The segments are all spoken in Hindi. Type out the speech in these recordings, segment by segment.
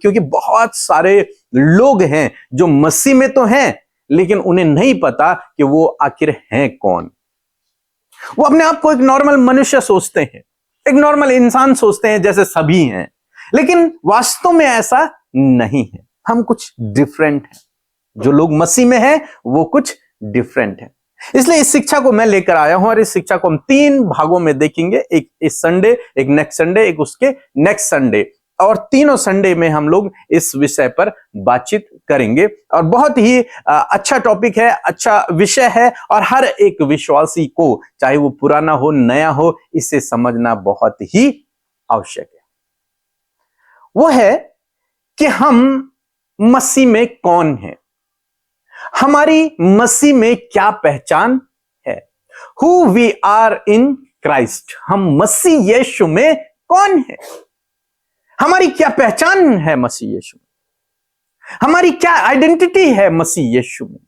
क्योंकि बहुत सारे लोग हैं जो मसीह में तो हैं, लेकिन उन्हें नहीं पता कि वो आखिर हैं कौन। वो अपने आप को एक नॉर्मल मनुष्य सोचते हैं, एक नॉर्मल इंसान सोचते हैं, जैसे सभी हैं, लेकिन वास्तव में ऐसा नहीं है। हम कुछ डिफरेंट हैं। जो लोग मसीह में हैं वो कुछ डिफरेंट है। इसलिए इस शिक्षा को मैं लेकर आया हूं और इस शिक्षा को हम 3 भागों में देखेंगे, एक इस संडे, एक नेक्स्ट संडे, एक उसके नेक्स्ट संडे, और तीनों संडे में हम लोग इस विषय पर बातचीत करेंगे। और बहुत ही अच्छा टॉपिक है, अच्छा विषय है, और हर एक विश्वासी को, चाहे वो पुराना हो नया हो, इसे समझना बहुत ही आवश्यक है। वो है कि हम मसीह में कौन हैं, हमारी मसीह में क्या पहचान है। Who we are in Christ, हम मसीह यीशु में कौन है, हमारी क्या पहचान है मसीह यीशु में, हमारी क्या आइडेंटिटी है मसीह यीशु में।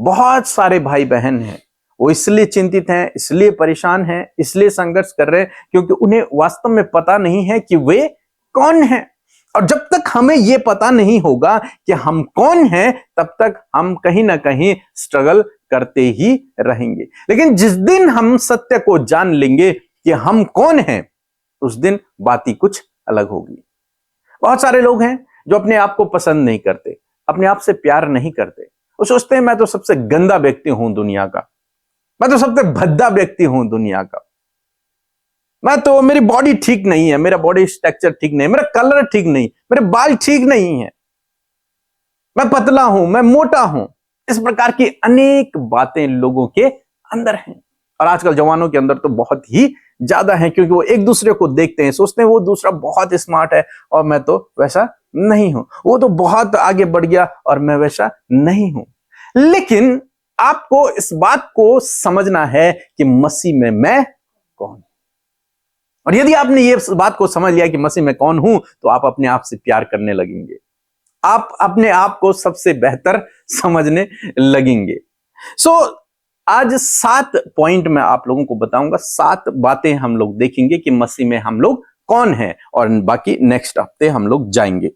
बहुत सारे भाई बहन हैं, वो इसलिए चिंतित हैं, इसलिए परेशान हैं, इसलिए संघर्ष कर रहे हैं क्योंकि उन्हें वास्तव में पता नहीं है कि वे कौन हैं। और जब तक हमें यह पता नहीं होगा कि हम कौन हैं, तब तक हम कहीं ना कहीं स्ट्रगल करते ही रहेंगे। लेकिन जिस दिन हम सत्य को जान लेंगे कि हम कौन हैं, उस दिन बात ही कुछ अलग होगी। बहुत सारे लोग हैं जो अपने आप को पसंद नहीं करते, अपने आप से प्यार नहीं करते। वो सोचते हैं मैं तो सबसे गंदा व्यक्ति हूं दुनिया का, मैं तो सबसे भद्दा व्यक्ति हूं दुनिया का, मैं तो, मेरी बॉडी ठीक नहीं है, मेरा बॉडी स्ट्रक्चर ठीक नहीं, मेरा कलर ठीक नहीं, मेरे बाल ठीक नहीं है, मैं पतला हूं, मैं मोटा हूं। इस प्रकार की अनेक बातें लोगों के अंदर हैं, और आजकल जवानों के अंदर तो बहुत ही ज्यादा है, क्योंकि वो एक दूसरे को देखते हैं, सोचते हैं वो दूसरा बहुत स्मार्ट है और मैं तो वैसा नहीं हूं, वो तो बहुत आगे बढ़ गया और मैं वैसा नहीं हूं। लेकिन आपको इस बात को समझना है कि मसीह में मैं कौन, और यदि आपने ये बात को समझ लिया कि मसीह में कौन हूं, तो आप अपने आप से प्यार करने लगेंगे, आप अपने आप को सबसे बेहतर समझने लगेंगे। आज 7 पॉइंट मैं आप लोगों को बताऊंगा, 7 बातें हम लोग देखेंगे कि मसीह में हम लोग कौन हैं, और बाकी नेक्स्ट हफ्ते हम लोग जाएंगे।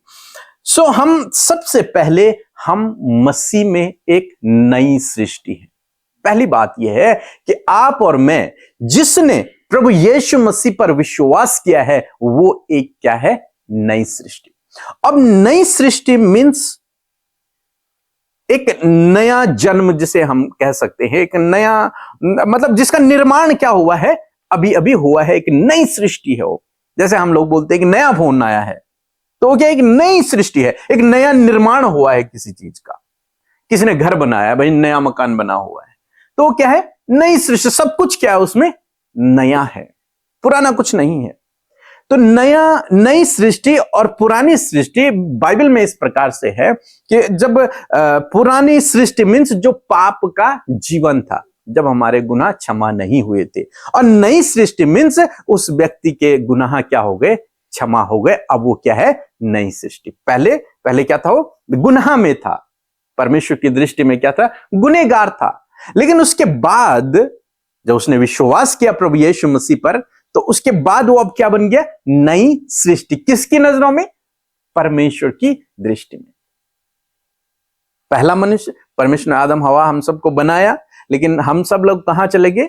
हम सबसे पहले, हम मसीह में एक नई सृष्टि है। पहली बात यह है कि आप और मैं, जिसने प्रभु यीशु मसीह पर विश्वास किया है, वो एक क्या है, नई सृष्टि। अब नई सृष्टि मीन्स एक नया जन्म, जिसे हम कह सकते हैं, एक नया, मतलब जिसका निर्माण क्या हुआ है, अभी अभी हुआ है, एक नई सृष्टि है वो। जैसे हम लोग बोलते हैं कि नया फोन आया है, तो क्या एक नई सृष्टि है, एक नया निर्माण हुआ है किसी चीज का। किसी ने घर बनाया भाई, नया मकान बना हुआ है, तो क्या है, नई सृष्टि। सब कुछ क्या है उसमें, नया है, पुराना कुछ नहीं है। तो नया, नई सृष्टि और पुरानी सृष्टि बाइबल में इस प्रकार से है कि जब पुरानी सृष्टि मीन्स जो पाप का जीवन था, जब हमारे गुनाह क्षमा नहीं हुए थे, और नई सृष्टि मीन्स उस व्यक्ति के गुनाह क्या हो गए, क्षमा हो गए। अब वो क्या है, नई सृष्टि। पहले क्या था, वो गुनाह में था, परमेश्वर की दृष्टि में क्या था, गुनहगार था। लेकिन उसके बाद जब उसने विश्वास किया प्रभु यीशु मसीह पर, तो उसके बाद वो अब क्या बन गया, नई सृष्टि। किसकी नजरों में, परमेश्वर की दृष्टि में। पहला मनुष्य, परमेश्वर ने आदम हवा हम सबको बनाया, लेकिन हम सब लोग कहां चले गए,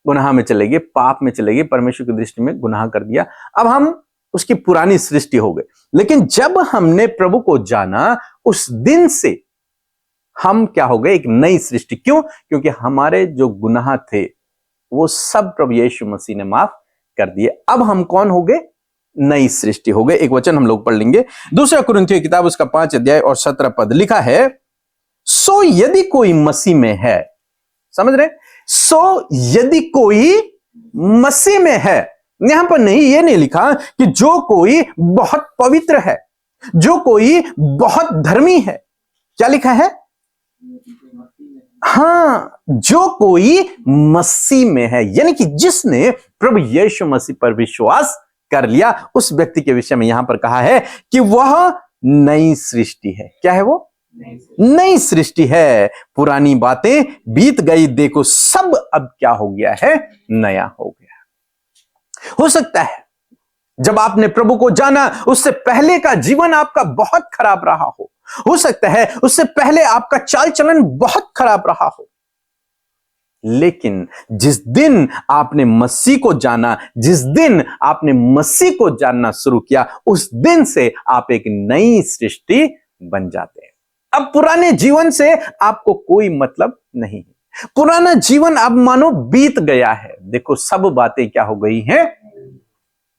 गुनाह में चले गए, पाप में चले गए, परमेश्वर की दृष्टि में गुनाह कर दिया। अब हम उसकी पुरानी सृष्टि हो गए। लेकिन जब हमने प्रभु को जाना, उस दिन से हम क्या हो गए, एक नई सृष्टि। क्यों? क्योंकि हमारे जो गुनाह थे वो सब प्रभु यीशु मसीह ने माफ कर दिए। अब हम कौन हो गए, नई सृष्टि हो गए। एक वचन हम लोग पढ़ लेंगे, 2 कुरिन्थियों की किताब, उसका 5 अध्याय और 17 पद लिखा है, सो यदि कोई मसीह में है, समझ रहे, सो यदि कोई मसीह में है। यहां पर नहीं, ये नहीं लिखा कि जो कोई बहुत पवित्र है, जो कोई बहुत धर्मी है। क्या लिखा है, हां, जो कोई मसीह में है, यानी कि जिसने प्रभु यीशु मसीह पर विश्वास कर लिया, उस व्यक्ति के विषय में यहां पर कहा है कि वह नई सृष्टि है। क्या है वो, नई सृष्टि है। पुरानी बातें बीत गई, देखो सब अब क्या हो गया है, नया हो गया। हो सकता है जब आपने प्रभु को जाना, उससे पहले का जीवन आपका बहुत खराब रहा हो सकता है उससे पहले आपका चाल चलन बहुत खराब रहा हो, लेकिन जिस दिन आपने मसीह को जाना, जिस दिन आपने मसीह को जानना शुरू किया, उस दिन से आप एक नई सृष्टि बन जाते हैं। अब पुराने जीवन से आपको कोई मतलब नहीं है। पुराना जीवन अब मानो बीत गया है। देखो, सब बातें क्या हो गई हैं?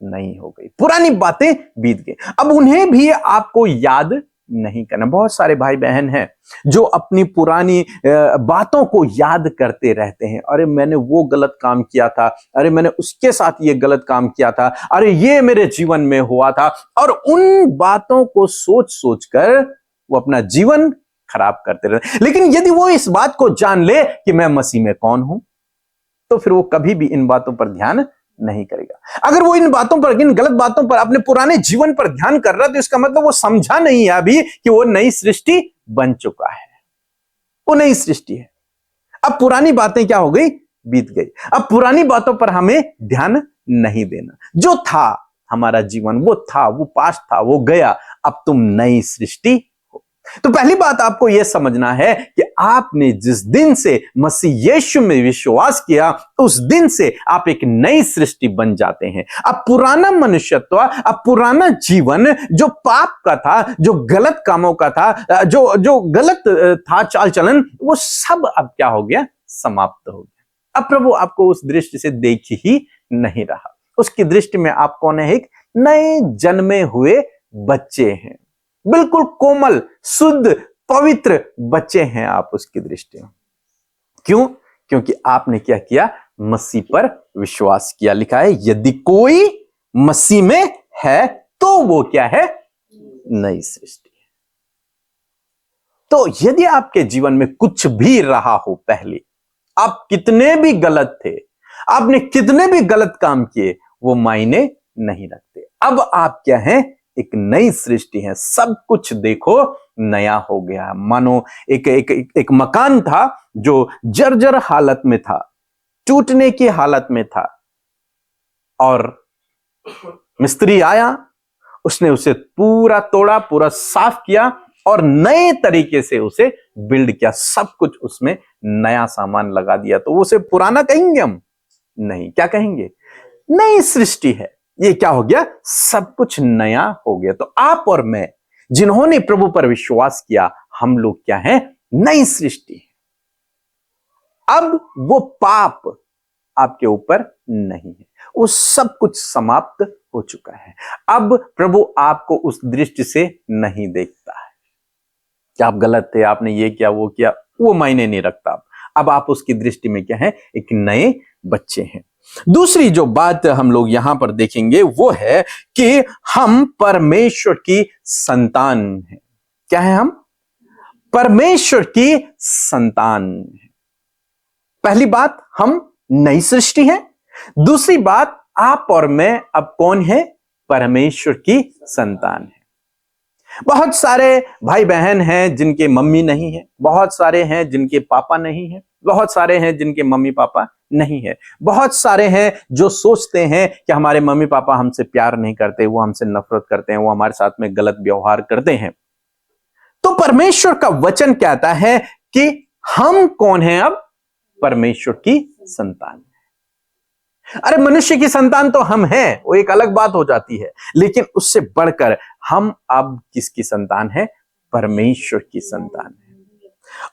नहीं हो गई। पुरानी बातें बीत गई, अब उन्हें भी आपको याद नहीं करना। बहुत सारे भाई बहन हैं जो अपनी पुरानी बातों को याद करते रहते हैं। अरे मैंने वो गलत काम किया था, अरे मैंने उसके साथ ये गलत काम किया था, अरे ये मेरे जीवन में हुआ था, और उन बातों को सोच सोच कर वो अपना जीवन खराब करते रहते। लेकिन यदि वो इस बात को जान ले कि मैं मसीह में कौन हूं, तो फिर वो कभी भी इन बातों पर ध्यान नहीं करेगा। अगर वो इन बातों पर, इन गलत बातों पर, अपने पुराने जीवन पर ध्यान कर रहा है, तो इसका मतलब वो समझा नहीं है अभी कि वो नई सृष्टि बन चुका है। वो नई सृष्टि है। अब पुरानी बातें क्या हो गई? बीत गई। अब पुरानी बातों पर हमें ध्यान नहीं देना। जो था हमारा जीवन, वो था, वो पास्ट था, वो गया। अब तुम नई सृष्टि। तो पहली बात आपको यह समझना है कि आपने जिस दिन से मसीह यीशु में विश्वास किया, उस दिन से आप एक नई सृष्टि बन जाते हैं। अब पुराना मनुष्यत्व, अब पुराना जीवन जो पाप का था, जो गलत कामों का था, जो गलत था चाल चलन, वो सब अब क्या हो गया? समाप्त हो गया। अब प्रभु आपको उस दृष्टि से देख ही नहीं रहा। उसकी दृष्टि में आप कौन है? एक नए जन्मे हुए बच्चे हैं। बिल्कुल कोमल, शुद्ध, पवित्र बच्चे हैं आप उसकी दृष्टि में। क्यों? क्योंकि आपने क्या किया? मसीह पर विश्वास किया। लिखा है, यदि कोई मसीह में है तो वो क्या है? नई सृष्टि है। तो यदि आपके जीवन में कुछ भी रहा हो पहले, आप कितने भी गलत थे, आपने कितने भी गलत काम किए, वो मायने नहीं रखते। अब आप क्या हैं? एक नई सृष्टि है। सब कुछ देखो नया हो गया। मानो एक मकान था जो जर्जर हालत में था, टूटने की हालत में था, और मिस्त्री आया, उसने उसे पूरा तोड़ा, पूरा साफ किया और नए तरीके से उसे बिल्ड किया। सब कुछ उसमें नया सामान लगा दिया। तो उसे पुराना कहेंगे हम? नहीं। क्या कहेंगे? नई सृष्टि है। ये क्या हो गया? सब कुछ नया हो गया। तो आप और मैं जिन्होंने प्रभु पर विश्वास किया, हम लोग क्या हैं? नई सृष्टि है। अब वो पाप आपके ऊपर नहीं है, वो सब कुछ समाप्त हो चुका है। अब प्रभु आपको उस दृष्टि से नहीं देखता है कि आप गलत थे, आपने ये किया, वो किया, वो मायने नहीं रखता। अब आप उसकी दृष्टि में क्या है? एक नए बच्चे हैं। दूसरी जो बात हम लोग यहां पर देखेंगे वो है कि हम परमेश्वर की संतान हैं। क्या है? हम परमेश्वर की संतान हैं। पहली बात, हम नई सृष्टि हैं। दूसरी बात, आप और मैं अब कौन है? परमेश्वर की संतान है। बहुत सारे भाई बहन हैं जिनके मम्मी नहीं है, बहुत सारे हैं जिनके पापा नहीं है, बहुत सारे हैं जिनके मम्मी पापा नहीं है, बहुत सारे हैं जो सोचते हैं कि हमारे मम्मी पापा हमसे प्यार नहीं करते, वो हमसे नफरत करते हैं, वो हमारे साथ में गलत व्यवहार करते हैं। तो परमेश्वर का वचन कहता है कि हम कौन हैं? अब परमेश्वर की संतान। अरे मनुष्य की संतान तो हम हैं, वो एक अलग बात हो जाती है, लेकिन उससे बढ़कर हम अब किसकी संतान है? परमेश्वर की संतान है।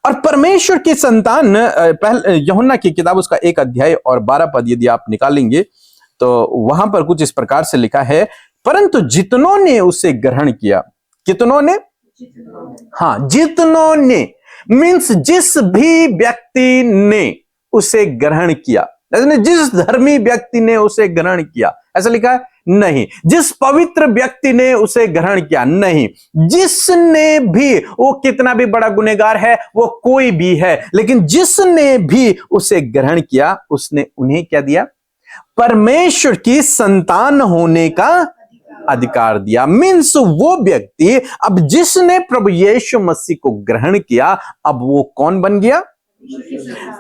और परमेश्वर की संतान, पहले यूहन्ना की किताब उसका 1 अध्याय और 12 पद यदि आप निकालेंगे तो वहां पर कुछ इस प्रकार से लिखा है, परंतु जितनों ने उसे ग्रहण किया। कितनों ने? हाँ, जितनों ने मीन्स जिस भी व्यक्ति ने उसे ग्रहण किया। जिस धर्मी व्यक्ति ने उसे ग्रहण किया, ऐसा लिखा है? नहीं। जिस पवित्र व्यक्ति ने उसे ग्रहण किया, नहीं। जिसने भी, वो कितना भी बड़ा गुनहगार है, वो कोई भी है, लेकिन जिसने भी उसे ग्रहण किया, उसने उन्हें क्या दिया? परमेश्वर की संतान होने का अधिकार दिया। मीन्स वो व्यक्ति, अब जिसने प्रभु यीशु मसीह को ग्रहण किया, अब वो कौन बन गया?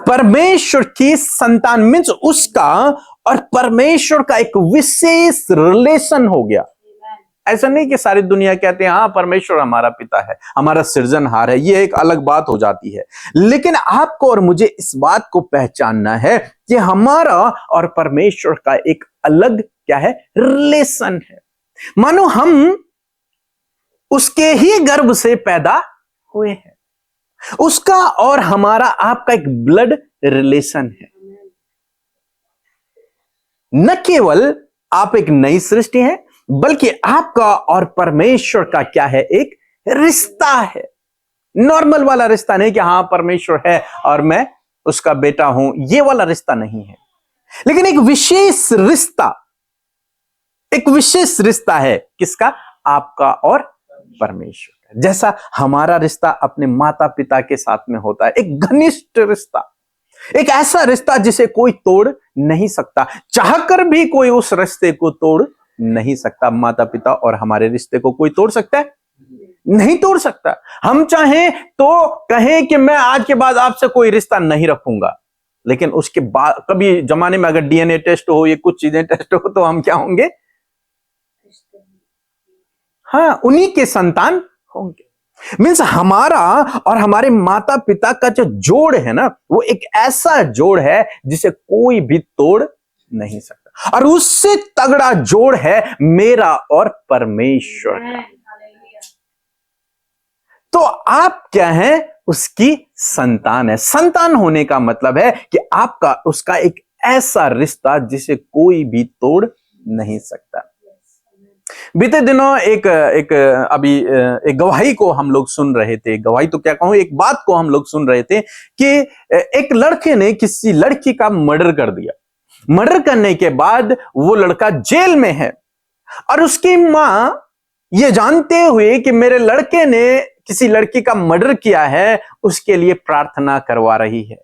परमेश्वर की संतान मीन्स उसका और परमेश्वर का एक विशेष रिलेशन हो गया। ऐसा नहीं कि सारी दुनिया कहते हैं हाँ परमेश्वर हमारा पिता है, हमारा सृजनहार है, ये एक अलग बात हो जाती है। लेकिन आपको और मुझे इस बात को पहचानना है कि हमारा और परमेश्वर का एक अलग क्या है, रिलेशन है। मानो हम उसके ही गर्भ से पैदा हुए हैं, उसका और हमारा आपका एक ब्लड रिलेशन है। न केवल आप एक नई सृष्टि हैं, बल्कि आपका और परमेश्वर का क्या है, एक रिश्ता है। नॉर्मल वाला रिश्ता नहीं कि हाँ परमेश्वर है और मैं उसका बेटा हूं, ये वाला रिश्ता नहीं है। लेकिन एक विशेष रिश्ता, एक विशेष रिश्ता है। किसका? आपका और परमेश्वर का। जैसा हमारा रिश्ता अपने माता पिता के साथ में होता है, एक घनिष्ठ रिश्ता, एक ऐसा रिश्ता जिसे कोई तोड़ नहीं सकता, चाहकर भी कोई उस रिश्ते को तोड़ नहीं सकता। माता पिता और हमारे रिश्ते को कोई तोड़ सकता है? नहीं तोड़ सकता। हम चाहें तो कहें कि मैं आज के बाद आपसे कोई रिश्ता नहीं रखूंगा, लेकिन उसके बाद कभी जमाने में अगर डीएनए टेस्ट हो, ये कुछ चीजें टेस्ट हो, तो हम क्या होंगे? हाँ, उन्हीं के संतान होंगे। मीन्स हमारा और हमारे माता पिता का जो जोड़ है ना, वो एक ऐसा जोड़ है जिसे कोई भी तोड़ नहीं सकता। और उससे तगड़ा जोड़ है मेरा और परमेश्वर का। तो आप क्या हैं? उसकी संतान है। संतान होने का मतलब है कि आपका उसका एक ऐसा रिश्ता जिसे कोई भी तोड़ नहीं सकता। बीते दिनों एक गवाही को हम लोग सुन रहे थे। गवाही तो क्या कहूं, एक बात को हम लोग सुन रहे थे कि एक लड़के ने किसी लड़की का मर्डर कर दिया। मर्डर करने के बाद वो लड़का जेल में है और उसकी मां ये जानते हुए कि मेरे लड़के ने किसी लड़की का मर्डर किया है, उसके लिए प्रार्थना करवा रही है।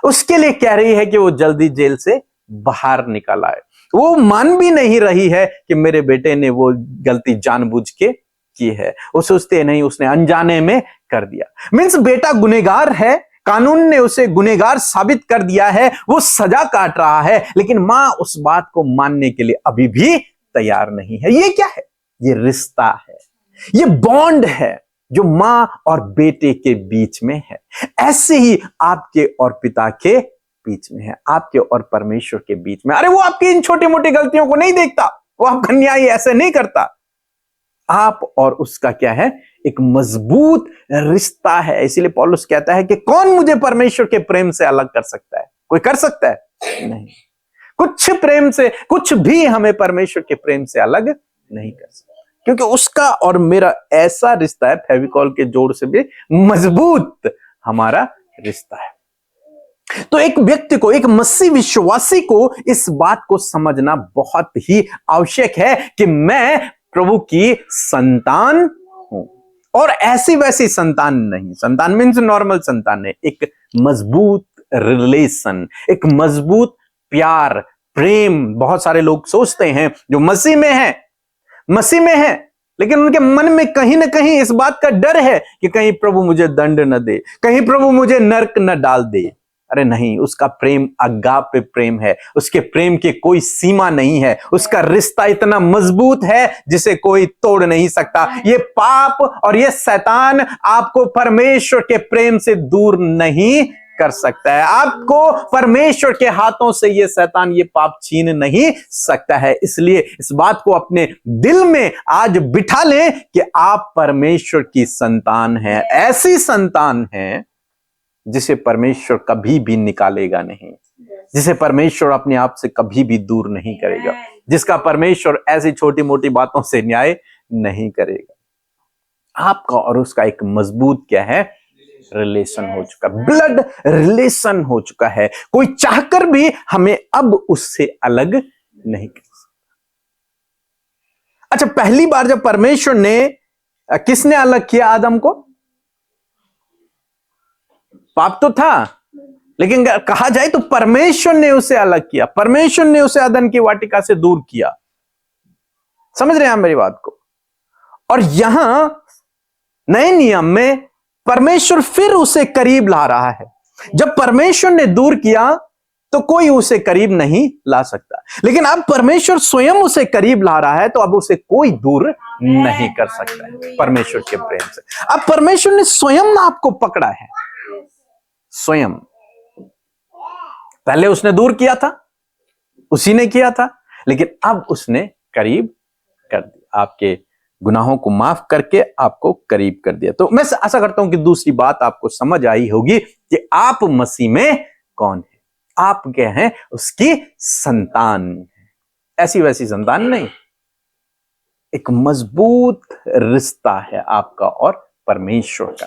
उसके लिए कह रही है कि वो जल्दी जेल से बाहर निकल आए। वो मान भी नहीं रही है कि मेरे बेटे ने वो गलती जानबूझ के की है। वो सोचते नहीं उसने अनजाने में कर दिया। मीन्स बेटा गुनहगार है, कानून ने उसे गुनहगार साबित कर दिया है, वो सजा काट रहा है, लेकिन मां उस बात को मानने के लिए अभी भी तैयार नहीं है। ये क्या है? ये रिश्ता है, ये बॉन्ड है जो मां और बेटे के बीच में है। ऐसे ही आपके और पिता के बीच में है, आपके और परमेश्वर के बीच में। अरे वो आपकी इन छोटी मोटी गलतियों को नहीं देखता, वो आपका न्याय ऐसे नहीं करता। आप और उसका क्या है? एक मजबूत रिश्ता है। इसीलिए पौलुस कहता है कि कौन मुझे परमेश्वर के प्रेम से अलग कर सकता है? कोई कर सकता है? नहीं। कुछ प्रेम से, कुछ भी हमें परमेश्वर के प्रेम से अलग नहीं कर सकता, क्योंकि उसका और मेरा ऐसा रिश्ता है, फेविकॉल के जोड़ से भी मजबूत हमारा रिश्ता है। तो एक व्यक्ति को, एक मसीह विश्वासी को इस बात को समझना बहुत ही आवश्यक है कि मैं प्रभु की संतान हूं, और ऐसी वैसी संतान नहीं। संतान मीन्स नॉर्मल संतान है, एक मजबूत रिलेशन, एक मजबूत प्यार, प्रेम। बहुत सारे लोग सोचते हैं जो मसीह में है, लेकिन उनके मन में कहीं ना कहीं इस बात का डर है कि कहीं प्रभु मुझे दंड न दे, कहीं प्रभु मुझे नरक न डाल दे। अरे नहीं, उसका प्रेम अगापे प्रेम है, उसके प्रेम की कोई सीमा नहीं है, उसका रिश्ता इतना मजबूत है जिसे कोई तोड़ नहीं सकता। ये पाप और ये शैतान आपको परमेश्वर के प्रेम से दूर नहीं कर सकता है। आपको परमेश्वर के हाथों से ये शैतान, ये पाप छीन नहीं सकता है। इसलिए इस बात को अपने दिल में आज बिठा लें कि आप परमेश्वर की संतान हैं, ऐसी संतान हैं जिसे परमेश्वर कभी भी निकालेगा नहीं, जिसे परमेश्वर अपने आप से कभी भी दूर नहीं करेगा, जिसका परमेश्वर ऐसी छोटी मोटी बातों से न्याय नहीं करेगा। आपका और उसका एक मजबूत क्या है? रिलेशन हो चुका, ब्लड रिलेशन हो चुका है। कोई चाहकर भी हमें अब उससे अलग नहीं कर सकता। अच्छा, पहली बार जब परमेश्वर ने, किसने अलग किया आदम को? पाप तो था, लेकिन कहा जाए तो परमेश्वर ने उसे अलग किया। परमेश्वर ने उसे अदन की वाटिका से दूर किया। समझ रहे हैं आप मेरी बात को? और यहां नए नियम में परमेश्वर फिर उसे करीब ला रहा है। जब परमेश्वर ने दूर किया तो कोई उसे करीब नहीं ला सकता, लेकिन अब परमेश्वर स्वयं उसे करीब ला रहा है, तो अब उसे कोई दूर नहीं कर सकता है परमेश्वर के प्रेम से। अब परमेश्वर ने स्वयं आपको पकड़ा है, स्वयं। पहले उसने दूर किया था, उसी ने किया था, लेकिन अब उसने करीब कर दिया, आपके गुनाहों को माफ करके आपको करीब कर दिया। तो मैं आशा करता हूं कि दूसरी बात आपको समझ आई होगी कि आप मसीह में कौन है। आप क्या हैं? उसकी संतान। ऐसी वैसी संतान नहीं, एक मजबूत रिश्ता है आपका और परमेश्वर का,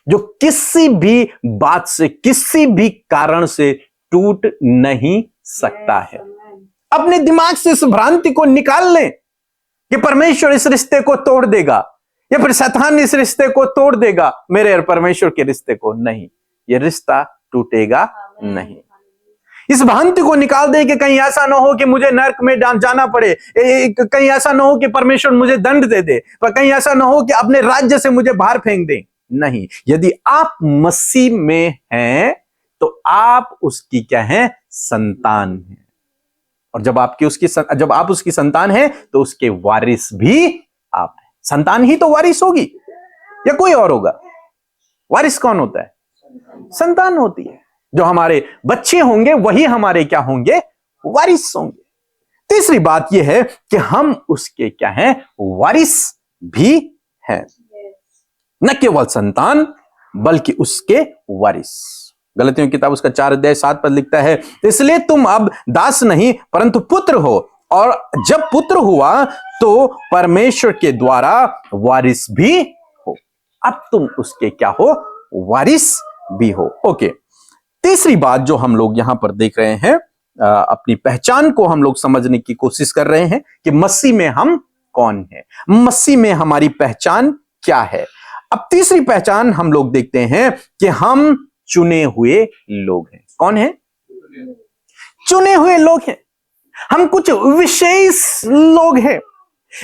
जो किसी भी बात से, किसी भी कारण से टूट नहीं सकता है। अपने दिमाग से इस भ्रांति को निकाल लें कि परमेश्वर इस रिश्ते को तोड़ देगा या फिर शैतान इस रिश्ते को तोड़ देगा मेरे और परमेश्वर के रिश्ते को। नहीं, यह रिश्ता टूटेगा नहीं। इस भ्रांति को निकाल दे कि कहीं ऐसा ना हो कि मुझे नरक में जाना पड़े, कहीं ऐसा ना हो कि परमेश्वर मुझे दंड दे दे, पर कहीं ऐसा ना हो कि अपने राज्य से मुझे बाहर फेंक दे। नहीं, यदि आप मसीह में हैं तो आप उसकी क्या है? संतान है। और जब आप उसकी संतान हैं तो उसके वारिस भी आप हैं। संतान ही तो वारिस होगी या कोई और होगा? वारिस कौन होता है? संतान होती है। जो हमारे बच्चे होंगे वही हमारे क्या होंगे? वारिस होंगे। तीसरी बात यह है कि हम उसके क्या हैं? वारिस भी हैं। न केवल संतान बल्कि उसके वारिस। गलतियों की किताब उसका 4 अध्याय 7 पद लिखता है, इसलिए तुम अब दास नहीं परंतु पुत्र हो, और जब पुत्र हुआ तो परमेश्वर के द्वारा वारिस भी हो। अब तुम उसके क्या हो? वारिस भी हो। ओके, तीसरी बात जो हम लोग यहां पर देख रहे हैं, अपनी पहचान को हम लोग समझने की कोशिश कर रहे हैं कि मसीह में हम कौन है, मसीह में हमारी पहचान क्या है। अब तीसरी पहचान हम लोग देखते हैं कि हम चुने हुए लोग हैं। कौन है? चुने हुए लोग हैं। हम कुछ विशेष लोग हैं।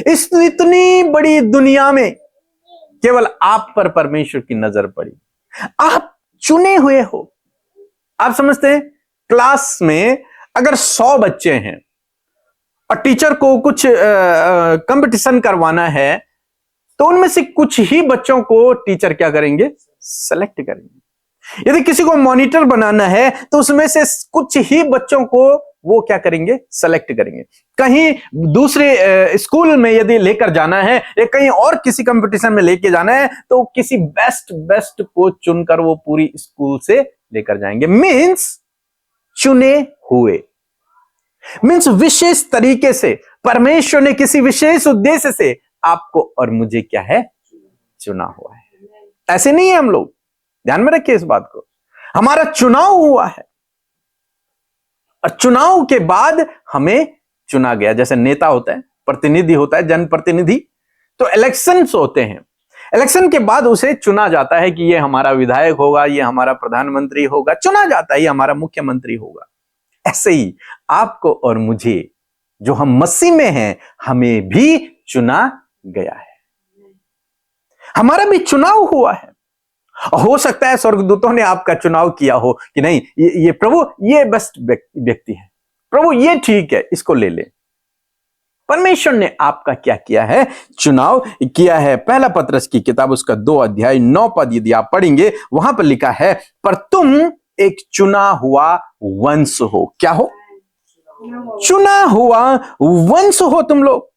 इस इतनी बड़ी दुनिया में केवल आप पर परमेश्वर की नजर पड़ी। आप चुने हुए हो। आप समझते हैं, क्लास में अगर 100 बच्चे हैं और टीचर को कुछ कंपटीशन करवाना है, तो उनमें से कुछ ही बच्चों को टीचर क्या करेंगे? सेलेक्ट करेंगे। यदि किसी को मॉनिटर बनाना है तो उसमें से कुछ ही बच्चों को वो क्या करेंगे? सेलेक्ट करेंगे। कहीं दूसरे स्कूल में यदि लेकर जाना है या कहीं और किसी कंपटीशन में लेके जाना है तो किसी बेस्ट को चुनकर वो पूरी स्कूल से लेकर जाएंगे। मींस चुने हुए, मींस विशेष तरीके से परमेश्वर ने किसी विशेष उद्देश्य से आपको और मुझे क्या है? चुना हुआ है। ऐसे नहीं है हम लोग, ध्यान में रखिए इस बात को। हमारा चुनाव हुआ है और चुनाव के बाद हमें चुना गया। जैसे नेता होता है, प्रतिनिधि होता है, जनप्रतिनिधि, तो इलेक्शंस होते हैं। इलेक्शन के बाद उसे चुना जाता है कि ये हमारा विधायक होगा, ये हमारा प्रधानमंत्री होगा, चुना जाता है ये हमारा मुख्यमंत्री होगा। ऐसे ही आपको और मुझे, जो हम मसीह में हैं, हमें भी चुना गया है। हमारा भी चुनाव हुआ है। हो सकता है स्वर्गदूतों ने आपका चुनाव किया हो कि नहीं, ये प्रभु ये बेस्ट व्यक्ति है, प्रभु ये ठीक है, इसको ले ले। परमेश्वर ने आपका क्या किया है? चुनाव किया है। पहला पत्रस की किताब उसका 2 अध्याय 9 पद यदि आप पढ़ेंगे, वहां पर लिखा है, पर तुम एक चुना हुआ वंश हो। क्या हो? चुना हुआ वंश हो तुम लोग,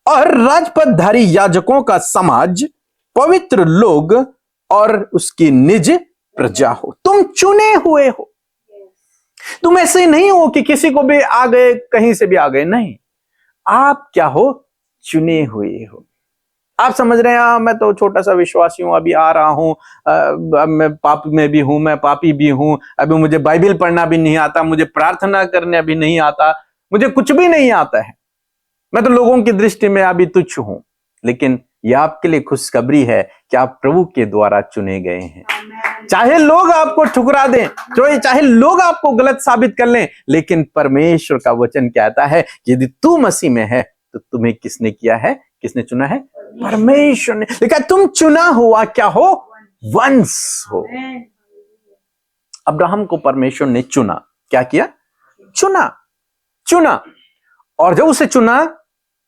और राजपदधारी याजकों का समाज, पवित्र लोग और उसकी निज प्रजा हो। तुम चुने हुए हो। तुम ऐसे नहीं हो कि किसी को भी आ गए, कहीं से भी आ गए। नहीं, आप क्या हो? चुने हुए हो। आप समझ रहे हैं, मैं तो छोटा सा विश्वासी हूं, अभी आ रहा हूं, मैं पाप में भी हूं, मैं पापी भी हूं, अभी मुझे बाइबल पढ़ना भी नहीं आता, मुझे प्रार्थना करना भी नहीं आता, मुझे कुछ भी नहीं आता है, मैं तो लोगों की दृष्टि में अभी तुच्छ हूं। लेकिन यह आपके लिए खुशखबरी है कि आप प्रभु के द्वारा चुने गए हैं। चाहे लोग आपको ठुकरा दें, चाहे लोग आपको गलत साबित कर लें, लेकिन परमेश्वर का वचन कहता है कि यदि तू मसीह में है तो तुम्हें किसने किया है? किसने चुना है? परमेश्वर ने। लेकिन तुम चुना हुआ क्या हो? वंश हो। अब्राहम को परमेश्वर ने चुना। क्या किया? चुना। और जब उसे चुना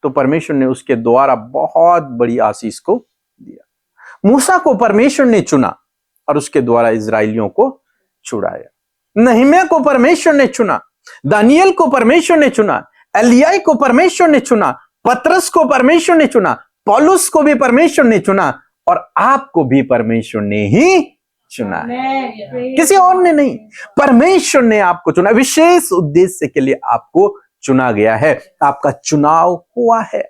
तो परमेश्वर ने उसके द्वारा बहुत बड़ी आशीष को दिया। मूसा को परमेश्वर ने चुना और उसके द्वारा इजराइलियों को छुड़ाया। नहम्याह को परमेश्वर ने चुना, दानियल को परमेश्वर ने चुना, एलियाह को परमेश्वर ने चुना, पतरस को परमेश्वर ने चुना, पौलुस को भी परमेश्वर ने चुना, और आपको भी परमेश्वर ने ही चुना है, किसी और ने नहीं। परमेश्वर ने आपको चुना, विशेष उद्देश्य के लिए आपको चुना गया है। आपका चुनाव हुआ है।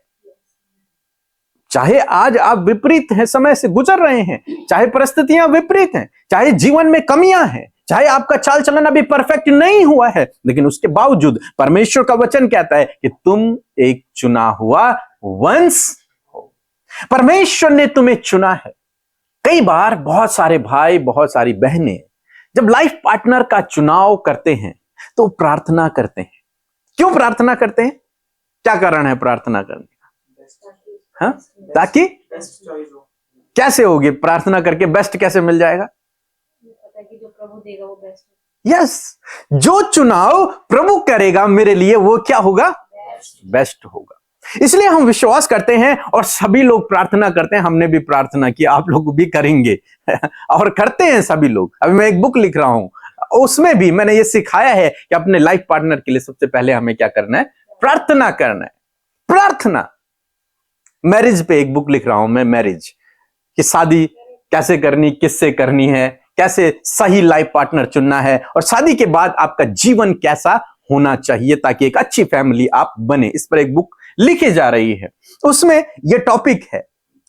चाहे आज आप विपरीत हैं, समय से गुजर रहे हैं, चाहे परिस्थितियां विपरीत हैं, चाहे जीवन में कमियां हैं, चाहे आपका चाल चलन अभी परफेक्ट नहीं हुआ है, लेकिन उसके बावजूद परमेश्वर का वचन कहता है कि तुम एक चुना हुआ वंश हो। परमेश्वर ने तुम्हें चुना है। कई बार बहुत सारे भाई, बहुत सारी बहनें जब लाइफ पार्टनर का चुनाव करते हैं तो प्रार्थना करते हैं। क्यों प्रार्थना करते हैं? क्या कारण है प्रार्थना करने का? हाँ, ताकि कैसे होगी प्रार्थना करके? बेस्ट कैसे मिल जाएगा? जो प्रभु देगा वो बेस्ट। यस, जो चुनाव प्रभु करेगा मेरे लिए वो क्या होगा? बेस्ट होगा। इसलिए हम विश्वास करते हैं और सभी लोग प्रार्थना करते हैं। हमने भी प्रार्थना की, आप लोग भी करेंगे और करते हैं सभी लोग। अभी मैं एक बुक लिख रहा हूं, उसमें भी मैंने ये सिखाया है कि अपने लाइफ पार्टनर के लिए सबसे पहले हमें क्या करना है? प्रार्थना करना है। प्रार्थना। मैरिज पे एक बुक लिख रहा हूं मैं, मैरिज कि शादी कैसे करनी, किससे करनी है, कैसे सही लाइफ पार्टनर चुनना है, और शादी के बाद आपका जीवन कैसा होना चाहिए ताकि एक अच्छी फैमिली आप बने। इस पर एक बुक लिखी जा रही है। उसमें यह टॉपिक है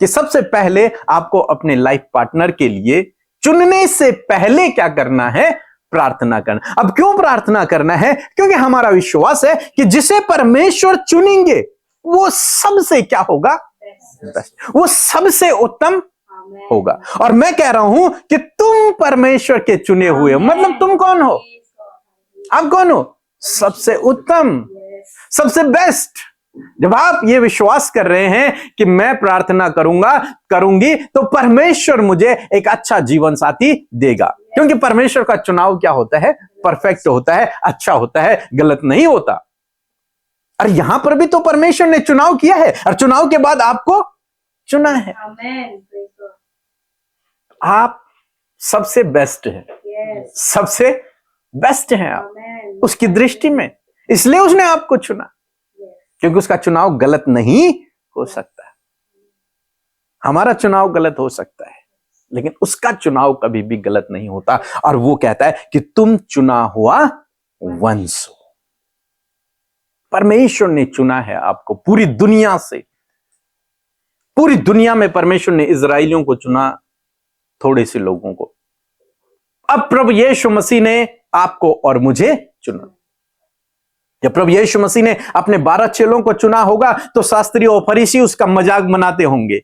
कि सबसे पहले आपको अपने लाइफ पार्टनर के लिए चुनने से पहले क्या करना है? प्रार्थना करना। अब क्यों प्रार्थना करना है? क्योंकि हमारा विश्वास है कि जिसे परमेश्वर चुनेंगे वो सबसे क्या होगा? बेस्ट। वो सबसे उत्तम होगा। और मैं कह रहा हूं कि तुम परमेश्वर के चुने हुए हो। मतलब तुम कौन हो? आप कौन हो? सबसे उत्तम, सबसे बेस्ट। जब आप ये विश्वास कर रहे हैं कि मैं प्रार्थना करूंगी तो परमेश्वर मुझे एक अच्छा जीवन साथी देगा, क्योंकि परमेश्वर का चुनाव क्या होता है? परफेक्ट होता है, अच्छा होता है, गलत नहीं होता। और यहां पर भी तो परमेश्वर ने चुनाव किया है और चुनाव के बाद आपको चुना है। आप सबसे बेस्ट हैं, सबसे बेस्ट हैं आप उसकी दृष्टि में। इसलिए उसने आपको चुना, क्योंकि उसका चुनाव गलत नहीं हो सकता। हमारा चुनाव गलत हो सकता है, लेकिन उसका चुनाव कभी भी गलत नहीं होता। और वो कहता है कि तुम चुना हुआ वंश हो। परमेश्वर ने चुना है आपको पूरी दुनिया से। पूरी दुनिया में परमेश्वर ने इजराइलियों को चुना, थोड़े से लोगों को। अब प्रभु यीशु मसीह ने आपको और मुझे चुना। जब प्रभु यीशु मसीह ने अपने 12 चेलों को चुना होगा तो शास्त्री और फरीसी उसका मजाक बनाते होंगे।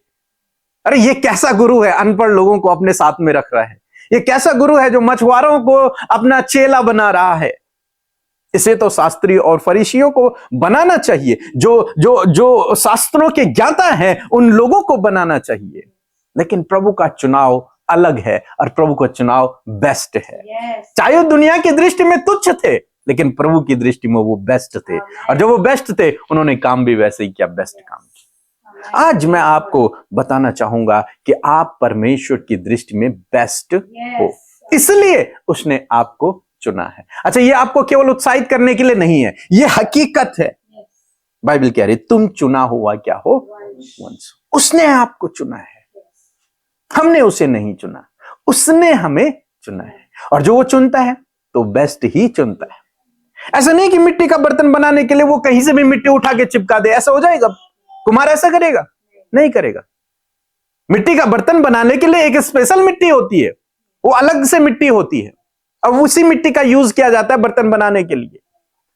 अरे ये कैसा गुरु है, अनपढ़ लोगों को अपने साथ में रख रहा है। ये कैसा गुरु है जो मछुआरों को अपना चेला बना रहा है। इसे तो शास्त्री और फरीसियों को बनाना चाहिए, जो शास्त्रों के ज्ञाता हैं उन लोगों को बनाना चाहिए। लेकिन प्रभु का चुनाव अलग है और प्रभु का चुनाव बेस्ट है। चाहे वो दुनिया की दृष्टि में तुच्छ थे, लेकिन प्रभु की दृष्टि में वो बेस्ट थे। और जब वो बेस्ट थे उन्होंने काम भी वैसे ही किया, बेस्ट काम किया। आज मैं आपको बताना चाहूंगा कि आप परमेश्वर की दृष्टि में बेस्ट हो, इसलिए उसने आपको चुना है। अच्छा, ये आपको केवल उत्साहित करने के लिए नहीं है, ये हकीकत है। बाइबल कह रही तुम चुना हुआ क्या हो? वंश। उसने आपको चुना है, हमने उसे नहीं चुना, उसने हमें चुना है। और जो वो चुनता है तो बेस्ट ही चुनता है। ऐसा नहीं कि मिट्टी का बर्तन बनाने के लिए वो कहीं से भी मिट्टी उठा के चिपका दे, ऐसा हो जाएगा? कुम्हार ऐसा करेगा? नहीं करेगा। मिट्टी का बर्तन बनाने के लिए एक स्पेशल मिट्टी होती है, वो अलग से मिट्टी होती है, अब उसी मिट्टी का यूज किया जाता है बर्तन बनाने के लिए।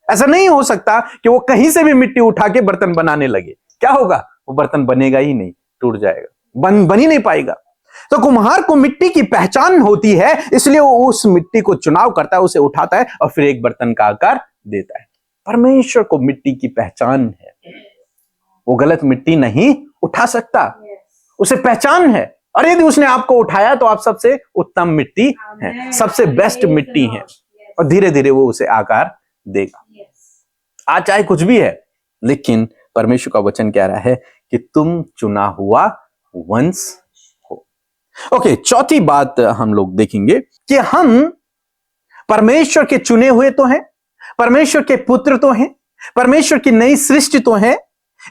ऐसा नहीं हो सकता कि वो कहीं से भी मिट्टी उठा के बर्तन बनाने लगे। क्या होगा? वो बर्तन बनेगा ही नहीं, टूट जाएगा, बन ही नहीं पाएगा। तो कुम्हार को मिट्टी की पहचान होती है, इसलिए वो उस मिट्टी को चुनाव करता है, उसे उठाता है और फिर एक बर्तन का आकार देता है। परमेश्वर को मिट्टी की पहचान है, वो गलत मिट्टी नहीं उठा सकता, उसे पहचान है। और यदि उसने आपको उठाया तो आप सबसे उत्तम मिट्टी हैं, सबसे बेस्ट मिट्टी हैं, और धीरे धीरे वो उसे आकार देगा। आज चाहे कुछ भी है, लेकिन परमेश्वर का वचन कह रहा है कि तुम चुना हुआ वंश हो। ओके, चौथी बात हम लोग देखेंगे कि हम परमेश्वर के चुने हुए तो हैं, परमेश्वर के पुत्र तो हैं, परमेश्वर की नई सृष्टि तो हैं,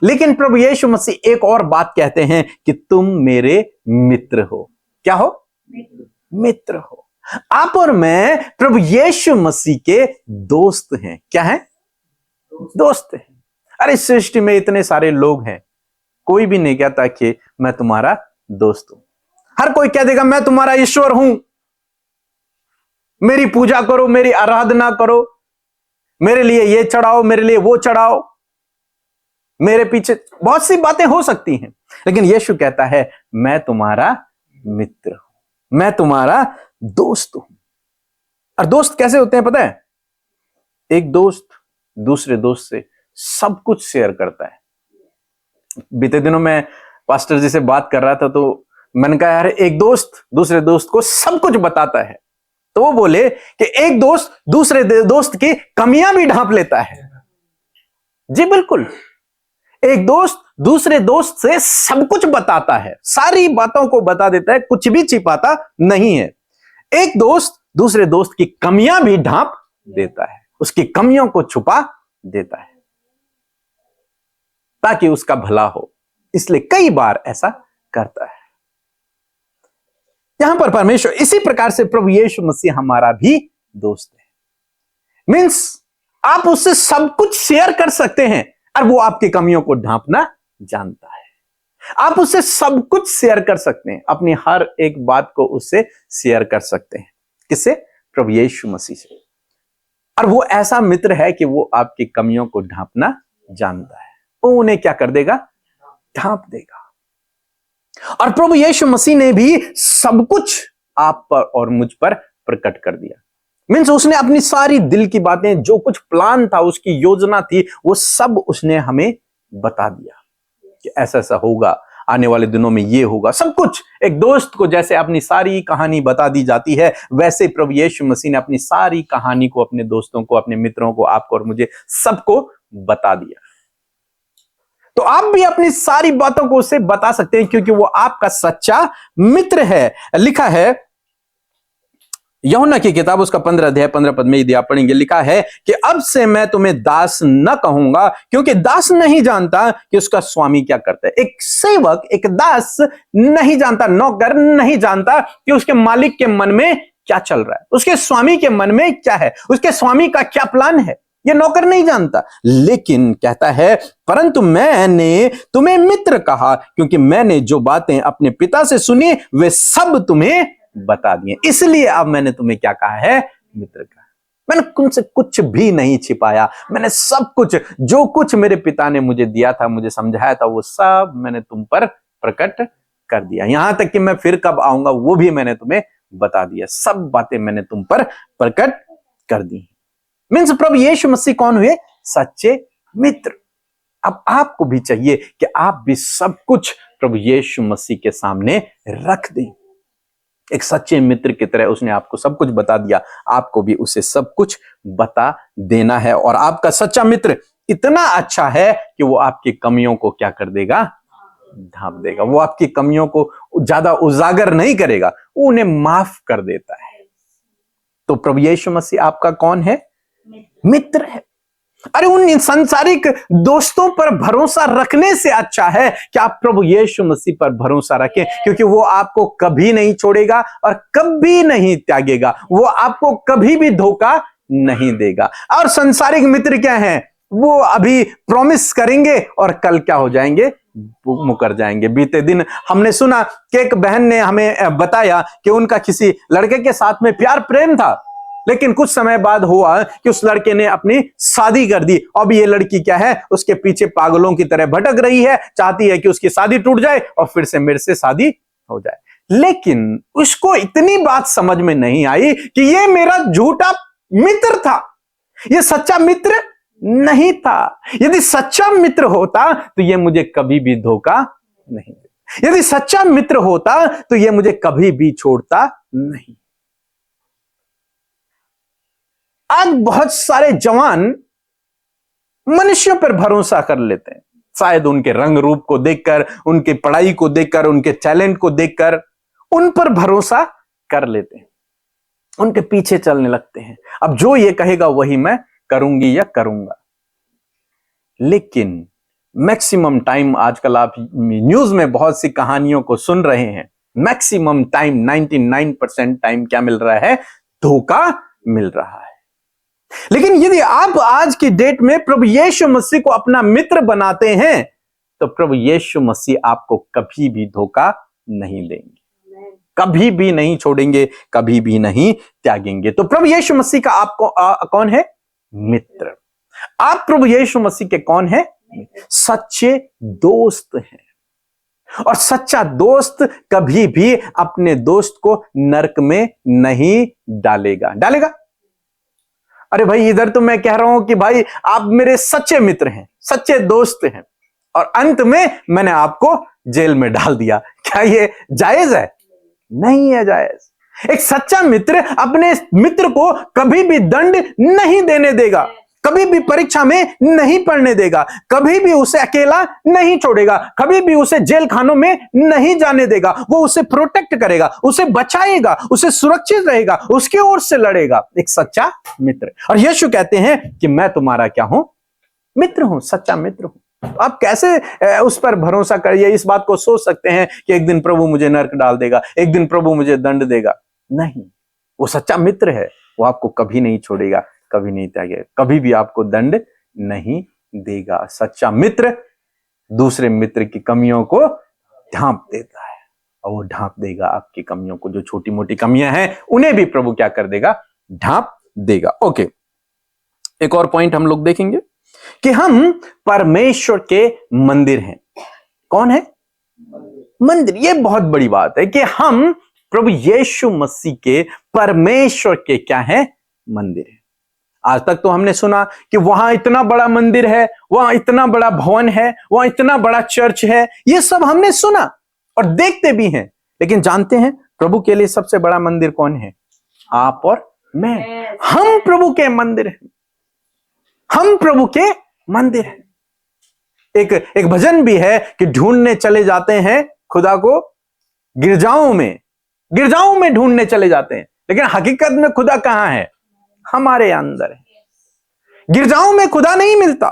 लेकिन प्रभु यीशु मसीह एक और बात कहते हैं कि तुम मेरे मित्र हो। क्या हो? मित्र हो। आप और मैं प्रभु यीशु मसीह के दोस्त हैं। क्या हैं? दोस्त हैं। अरे सृष्टि में इतने सारे लोग हैं, कोई भी नहीं कहता कि मैं तुम्हारा दोस्त हूं। हर कोई कह देगा मैं तुम्हारा ईश्वर हूं, मेरी पूजा करो, मेरी आराधना करो, मेरे लिए ये चढ़ाओ, मेरे लिए वो चढ़ाओ। मेरे पीछे बहुत सी बातें हो सकती हैं, लेकिन यीशु कहता है मैं तुम्हारा मित्र हूं, मैं तुम्हारा दोस्त हूं। और दोस्त कैसे होते हैं पता है? एक दोस्त दूसरे दोस्त से सब कुछ शेयर करता है। बीते दिनों मैं पास्टर जी से बात कर रहा था, तो मैंने कहा यार एक दोस्त दूसरे दोस्त को सब कुछ बताता है, तो वो बोले कि एक दोस्त दूसरे दोस्त की कमियां भी ढांप लेता है। जी बिल्कुल, एक दोस्त दूसरे दोस्त से सब कुछ बताता है, सारी बातों को बता देता है, कुछ भी छिपाता नहीं है। एक दोस्त दूसरे दोस्त की कमियां भी ढांप देता है, उसकी कमियों को छुपा देता है ताकि उसका भला हो, इसलिए कई बार ऐसा करता है। यहां पर परमेश्वर इसी प्रकार से प्रभु यीशु मसीह हमारा भी दोस्त है। मींस आप उससे सब कुछ शेयर कर सकते हैं और वो आपकी कमियों को ढांपना जानता है। आप उससे सब कुछ शेयर कर सकते हैं, अपनी हर एक बात को उससे शेयर कर सकते हैं। किससे? प्रभु यीशु मसीह से। और वो ऐसा मित्र है कि वो आपकी कमियों को ढांपना जानता है, वो उन्हें क्या कर देगा? ढांप देगा। और प्रभु यीशु मसीह ने भी सब कुछ आप पर और मुझ पर प्रकट कर दिया। मीन्स उसने अपनी सारी दिल की बातें, जो कुछ प्लान था, उसकी योजना थी, वो सब उसने हमें बता दिया कि ऐसा ऐसा होगा, आने वाले दिनों में ये होगा। सब कुछ एक दोस्त को जैसे अपनी सारी कहानी बता दी जाती है, वैसे प्रभु यीशु मसीह ने अपनी सारी कहानी को अपने दोस्तों को, अपने मित्रों को, आपको और मुझे सबको बता दिया। तो आप भी अपनी सारी बातों को उससे बता सकते हैं, क्योंकि वो आपका सच्चा मित्र है। लिखा है यूहन्ना की किताब उसका 15 अध्याय 15 पद में, यदि आप पढ़ेंगे, लिखा है कि अब से मैं तुम्हें दास न कहूंगा, क्योंकि दास नहीं जानता कि उसका स्वामी क्या करता है। एक सेवक, एक दास नहीं जानता, नौकर नहीं जानता कि उसके मालिक के मन में क्या चल रहा है, उसके स्वामी के मन में क्या है, उसके स्वामी का क्या प्लान है, ये नौकर नहीं जानता। लेकिन कहता है परंतु मैंने तुम्हें मित्र कहा, क्योंकि मैंने जो बातें अपने पिता से सुनी वे सब तुम्हें बता दिए, इसलिए अब मैंने तुम्हें क्या कहा है? मित्र कहा। मैंने तुमसे कुछ भी नहीं छिपाया, मैंने सब कुछ, जो कुछ मेरे पिता ने मुझे दिया था, मुझे समझाया था, वो सब मैंने तुम पर प्रकट कर दिया। यहां तक कि मैं फिर कब आऊंगा वो भी मैंने तुम्हें बता दिया। सब बातें मैंने तुम पर प्रकट कर दी। मीन्स प्रभु यीशु मसीह कौन हुए? सच्चे मित्र। अब आपको भी चाहिए कि आप भी सब कुछ प्रभु यीशु मसीह के सामने रख दें। एक सच्चे मित्र की तरह उसने आपको सब कुछ बता दिया, आपको भी उसे सब कुछ बता देना है। और आपका सच्चा मित्र इतना अच्छा है कि वो आपकी कमियों को क्या कर देगा? ढांप देगा। वो आपकी कमियों को ज्यादा उजागर नहीं करेगा, वो उन्हें माफ कर देता है। तो प्रभु यीशु मसीह आपका कौन है? मित्र है। अरे उन सांसारिक दोस्तों पर भरोसा रखने से अच्छा है कि आप प्रभु यीशु मसीह पर भरोसा रखें, क्योंकि वो आपको कभी नहीं छोड़ेगा और कभी नहीं त्यागेगा। वो आपको कभी भी धोखा नहीं देगा। और सांसारिक मित्र क्या हैं? वो अभी प्रॉमिस करेंगे और कल क्या हो जाएंगे? मुकर जाएंगे। बीते दिन हमने सुना कि एक बहन ने हमें बताया कि उनका किसी लड़के के साथ में प्यार प्रेम था, लेकिन कुछ समय बाद हुआ कि उस लड़के ने अपनी शादी कर दी। अब ये लड़की क्या है? उसके पीछे पागलों की तरह भटक रही है, चाहती है कि उसकी शादी टूट जाए और फिर से मेरे से शादी हो जाए। लेकिन उसको इतनी बात समझ में नहीं आई कि ये मेरा झूठा मित्र था, ये सच्चा मित्र नहीं था। यदि सच्चा मित्र होता तो ये मुझे कभी भी धोखा नहीं देता। यदि सच्चा मित्र होता तो यह मुझे कभी भी छोड़ता नहीं। आज बहुत सारे जवान मनुष्यों पर भरोसा कर लेते हैं, शायद उनके रंग रूप को देखकर, उनकी पढ़ाई को देखकर, उनके टैलेंट को देखकर उन पर भरोसा कर लेते हैं, उनके पीछे चलने लगते हैं। अब जो ये कहेगा वही मैं करूंगी या करूंगा। लेकिन मैक्सिमम टाइम, आजकल आप न्यूज में बहुत सी कहानियों को सुन रहे हैं, मैक्सिमम टाइम 99% टाइम क्या मिल रहा है? धोखा मिल रहा है। लेकिन यदि आप आज की डेट में प्रभु यीशु मसीह को अपना मित्र बनाते हैं तो प्रभु यीशु मसीह आपको कभी भी धोखा नहीं देंगे, कभी भी नहीं छोड़ेंगे, कभी भी नहीं त्यागेंगे। तो प्रभु यीशु मसीह का आपको कौन है? मित्र। आप प्रभु यीशु मसीह के कौन है? सच्चे दोस्त हैं। और सच्चा दोस्त कभी भी अपने दोस्त को नरक में नहीं डालेगा। अरे भाई, इधर तो मैं कह रहा हूं कि भाई आप मेरे सच्चे मित्र हैं, सच्चे दोस्त हैं, और अंत में मैंने आपको जेल में डाल दिया। क्या ये जायज है? नहीं है जायज। एक सच्चा मित्र अपने मित्र को कभी भी दंड नहीं देने देगा, कभी भी परीक्षा में नहीं पढ़ने देगा, कभी भी उसे अकेला नहीं छोड़ेगा, कभी भी उसे जेल खानों में नहीं जाने देगा। वो उसे प्रोटेक्ट करेगा, उसे बचाएगा, उसे सुरक्षित रहेगा, उसकी ओर से लड़ेगा। एक सच्चा मित्र। और यीशु कहते हैं कि मैं तुम्हारा क्या हूं? मित्र हूं, सच्चा मित्र हूं। आप कैसे उस पर भरोसा करिए, इस बात को सोच सकते हैं कि एक दिन प्रभु मुझे नरक डाल देगा, एक दिन प्रभु मुझे दंड देगा? नहीं, वो सच्चा मित्र है, वो आपको कभी नहीं छोड़ेगा, कभी नहीं त्यागेगा, कभी भी आपको दंड नहीं देगा। सच्चा मित्र दूसरे मित्र की कमियों को ढांप देता है, और वो ढांप देगा आपकी कमियों को। जो छोटी मोटी कमियां हैं उन्हें भी प्रभु क्या कर देगा? ढांप देगा। ओके, एक और पॉइंट हम लोग देखेंगे कि हम परमेश्वर के मंदिर हैं। कौन है? मंदिर। ये बहुत बड़ी बात है कि हम प्रभु यीशु मसीह के परमेश्वर के क्या है? मंदिर है। आज तक तो हमने सुना कि वहां इतना बड़ा मंदिर है, वहां इतना बड़ा भवन है, वहां इतना बड़ा चर्च है, ये सब हमने सुना और देखते भी हैं। लेकिन जानते हैं प्रभु के लिए सबसे बड़ा मंदिर कौन है? आप और मैं। हम प्रभु के मंदिर हैं, हम प्रभु के मंदिर हैं। एक भजन भी है कि ढूंढने चले जाते हैं खुदा को गिरजाओं में ढूंढने चले जाते हैं, लेकिन हकीकत में खुदा कहां है? हमारे अंदर है। गिरजाओं में खुदा नहीं मिलता,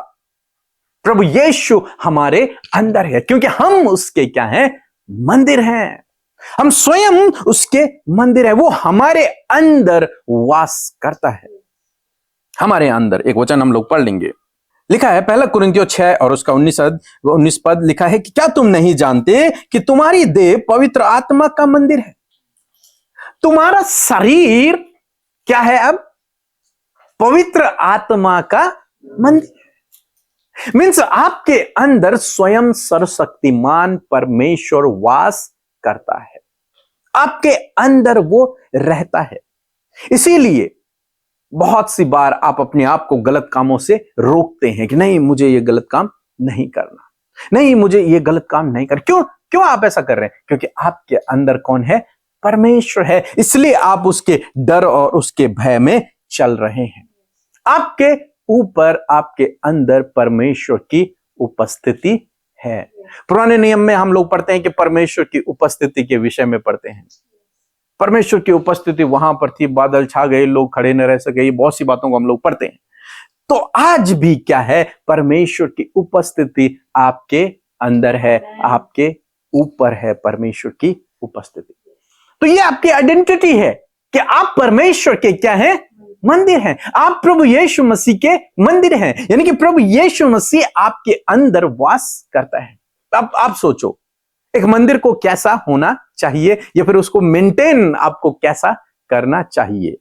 प्रभु यीशु हमारे अंदर है, क्योंकि हम उसके क्या हैं? मंदिर हैं। हम स्वयं उसके मंदिर है, वो हमारे अंदर वास करता है, हमारे अंदर। एक वचन हम लोग पढ़ लेंगे। लिखा है 1 कुरिन्थियों 6 और उसका 19 पद लिखा है कि क्या तुम नहीं जानते कि तुम्हारी देह पवित्र आत्मा का मंदिर है? तुम्हारा शरीर क्या है? अब पवित्र आत्मा का मंदिर। मीन्स आपके अंदर स्वयं सर्वशक्तिमान परमेश्वर वास करता है, आपके अंदर वो रहता है। इसीलिए बहुत सी बार आप अपने आप को गलत कामों से रोकते हैं कि नहीं, मुझे ये गलत काम नहीं करना, नहीं, मुझे ये गलत काम नहीं करना। क्यों आप ऐसा कर रहे हैं? क्योंकि आपके अंदर कौन है? परमेश्वर है। इसलिए आप उसके डर और उसके भय में चल रहे हैं। आपके ऊपर, आपके अंदर परमेश्वर की उपस्थिति है। पुराने नियम में हम लोग पढ़ते हैं कि परमेश्वर की उपस्थिति के विषय में पढ़ते हैं। परमेश्वर की उपस्थिति वहां पर थी, बादल छा गए, लोग खड़े न रह सके, बहुत सी बातों को हम लोग पढ़ते हैं। तो आज भी क्या है? परमेश्वर की उपस्थिति आपके अंदर है, आपके ऊपर है परमेश्वर की उपस्थिति। तो ये आपकी आइडेंटिटी है कि आप परमेश्वर के क्या है? मंदिर हैं। आप प्रभु यीशु मसीह के मंदिर हैं, यानी कि प्रभु यीशु मसीह आपके अंदर वास करता है। अब आप सोचो, एक मंदिर को कैसा होना चाहिए, या फिर उसको मेंटेन आपको कैसा करना चाहिए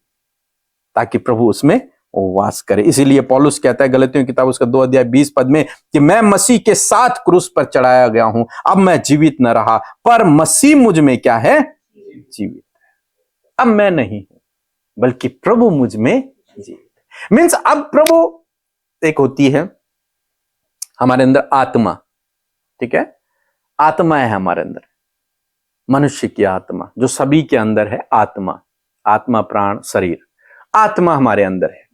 ताकि प्रभु उसमें वास करे। इसीलिए पौलुस कहता है गलतियों की किताब उसका 2 अध्याय 20 पद में कि मैं मसीह के साथ क्रूस पर चढ़ाया गया हूं, अब मैं जीवित न रहा पर मसीह मुझ में क्या है? जीवित है। अब मैं नहीं हूं बल्कि प्रभु मुझ में जीवित। मीन्स अब प्रभु एक होती है हमारे अंदर आत्मा, ठीक है? आत्मा है हमारे अंदर, मनुष्य की आत्मा जो सभी के अंदर है, आत्मा, आत्मा प्राण शरीर, आत्मा हमारे अंदर है।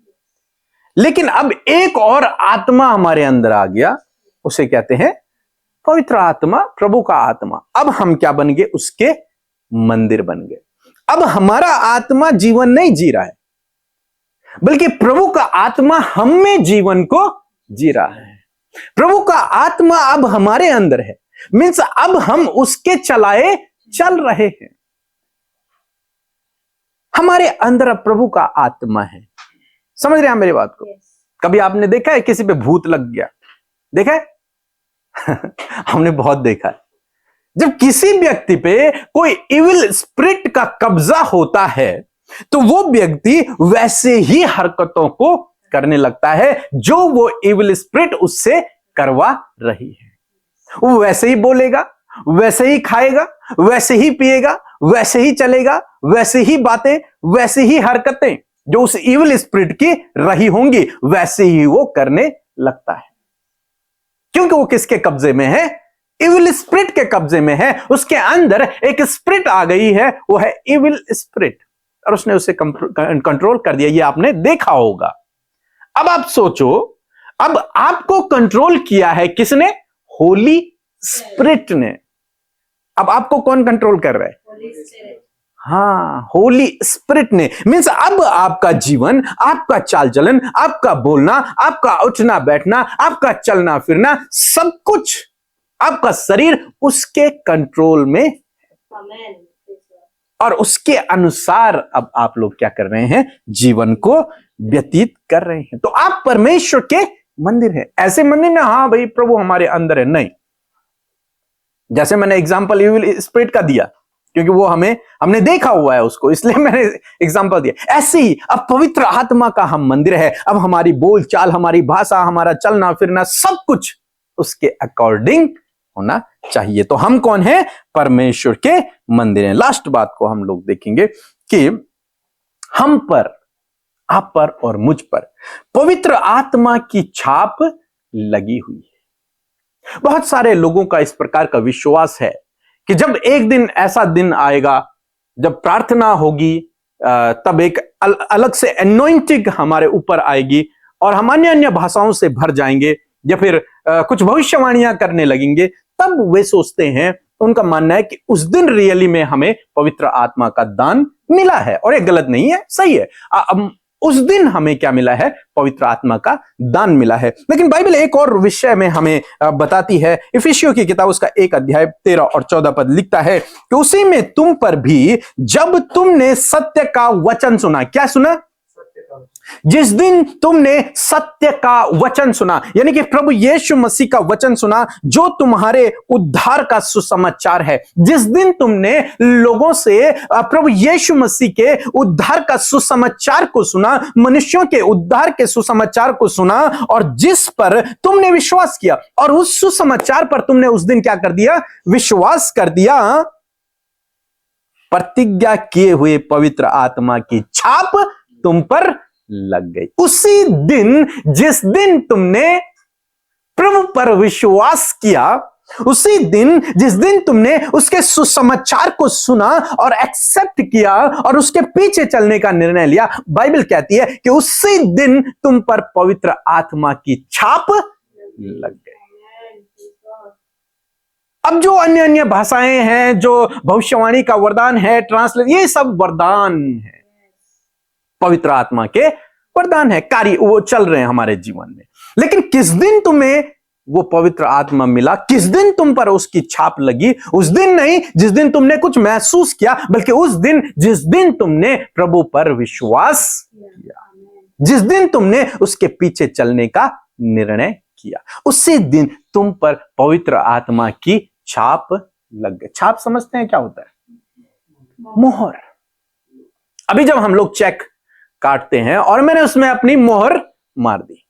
लेकिन अब एक और आत्मा हमारे अंदर आ गया, उसे कहते हैं पवित्र आत्मा, प्रभु का आत्मा। अब हम क्या बन गए? उसके मंदिर बन गए। अब हमारा आत्मा जीवन नहीं जी रहा है, बल्कि प्रभु का आत्मा हम में जीवन को जी रहा है। प्रभु का आत्मा अब हमारे अंदर है, मीन्स अब हम उसके चलाए चल रहे हैं। हमारे अंदर अब प्रभु का आत्मा है। समझ रहे हैं मेरी बात को? कभी आपने देखा है किसी पे भूत लग गया? देखा है? हमने बहुत देखा है। जब किसी व्यक्ति पे कोई इविल स्पिरिट का कब्जा होता है तो वो व्यक्ति वैसे ही हरकतों को करने लगता है जो वो इविल स्पिरिट उससे करवा रही है। वो वैसे ही बोलेगा, वैसे ही खाएगा, वैसे ही पिएगा, वैसे ही चलेगा, वैसे ही बातें, वैसे ही हरकतें जो उस इविल स्पिरिट की रही होंगी वैसे ही वो करने लगता है। क्योंकि वो किसके कब्जे में है? इविल स्पिरिट के कब्जे में है। उसके अंदर एक स्पिरिट आ गई है, वो है इविल स्पिरिट, और उसने उसे कंट्रोल कर दिया। ये आपने देखा होगा। अब आप सोचो, अब आपको कंट्रोल किया है किसने? होली स्पिरिट ने। अब आपको कौन कंट्रोल कर रहा है? होली स्पिरिट। हाँ, होली स्पिरिट ने। मीन्स अब आपका जीवन, आपका चाल चलन, आपका बोलना, आपका उठना बैठना, आपका चलना फिरना, सब कुछ, आपका शरीर उसके कंट्रोल में, आमेन। और उसके अनुसार अब आप लोग क्या कर रहे हैं? जीवन को व्यतीत कर रहे हैं। तो आप परमेश्वर के मंदिर हैं। ऐसे मंदिर में हाँ भाई प्रभु हमारे अंदर है, नहीं। जैसे मैंने एग्जांपल इविल स्पिरिट का दिया क्योंकि वो हमने देखा हुआ है उसको, इसलिए मैंने एग्जांपल दिया। ऐसे ही अब पवित्र आत्मा का हम मंदिर है। अब हमारी बोल चाल, हमारी भाषा, हमारा चलना फिरना, सब कुछ उसके अकॉर्डिंग होना चाहिए। तो हम कौन है? परमेश्वर के मंदिर हैं। लास्ट बात को हम लोग देखेंगे कि हम पर, आप पर और मुझ पर पवित्र आत्मा की छाप लगी हुई है। बहुत सारे लोगों का इस प्रकार का विश्वास है कि जब एक दिन ऐसा दिन आएगा जब प्रार्थना होगी, तब एक अलग से एनॉइंटिंग हमारे ऊपर आएगी और हम अन्य अन्य भाषाओं से भर जाएंगे, या फिर कुछ भविष्यवाणियां करने लगेंगे। तब वे सोचते हैं, उनका मानना है कि उस दिन रियली में हमें पवित्र आत्मा का दान मिला है। और ये गलत नहीं है, सही है। उस दिन हमें क्या मिला है? पवित्र आत्मा का दान मिला है। लेकिन बाइबल एक और विषय में हमें बताती है। इफिसियों की किताब उसका 1 अध्याय 13 और 14 पद लिखता है कि उसी में तुम पर भी जब तुमने सत्य का वचन सुना। क्या सुना? जिस दिन तुमने सत्य का वचन सुना, यानी कि प्रभु यीशु मसीह का वचन सुना जो तुम्हारे उद्धार का सुसमाचार है। जिस दिन तुमने लोगों से प्रभु यीशु मसीह के उद्धार का सुसमाचार को सुना, मनुष्यों के उद्धार के सुसमाचार को सुना, और जिस पर तुमने विश्वास किया, और उस सुसमाचार पर तुमने उस दिन क्या कर दिया? विश्वास कर दिया। प्रतिज्ञा किए हुए पवित्र आत्मा की छाप तुम पर लग गई। उसी दिन, जिस दिन तुमने प्रभु पर विश्वास किया, उसी दिन जिस दिन तुमने उसके सुसमाचार को सुना और एक्सेप्ट किया और उसके पीछे चलने का निर्णय लिया, बाइबल कहती है कि उसी दिन तुम पर पवित्र आत्मा की छाप लग गई। अब जो अन्य अन्य भाषाएं हैं, जो भविष्यवाणी का वरदान है, ट्रांसलेट, ये सब वरदान है, पवित्र आत्मा के वरदान है, कार्य वो चल रहे हैं हमारे जीवन में। लेकिन किस दिन तुम्हें वो पवित्र आत्मा मिला, किस दिन तुम पर उसकी छाप लगी? उस दिन नहीं जिस दिन तुमने कुछ महसूस किया, बल्कि उस दिन जिस दिन तुमने प्रभु पर विश्वास किया, जिस दिन तुमने उसके पीछे चलने का निर्णय किया, उसी दिन तुम पर पवित्र आत्मा की छाप लग गई। छाप समझते हैं क्या होता है? मोहर। अभी जब हम लोग चेक काटते हैं और मैंने उसमें अपनी मोहर मार दी,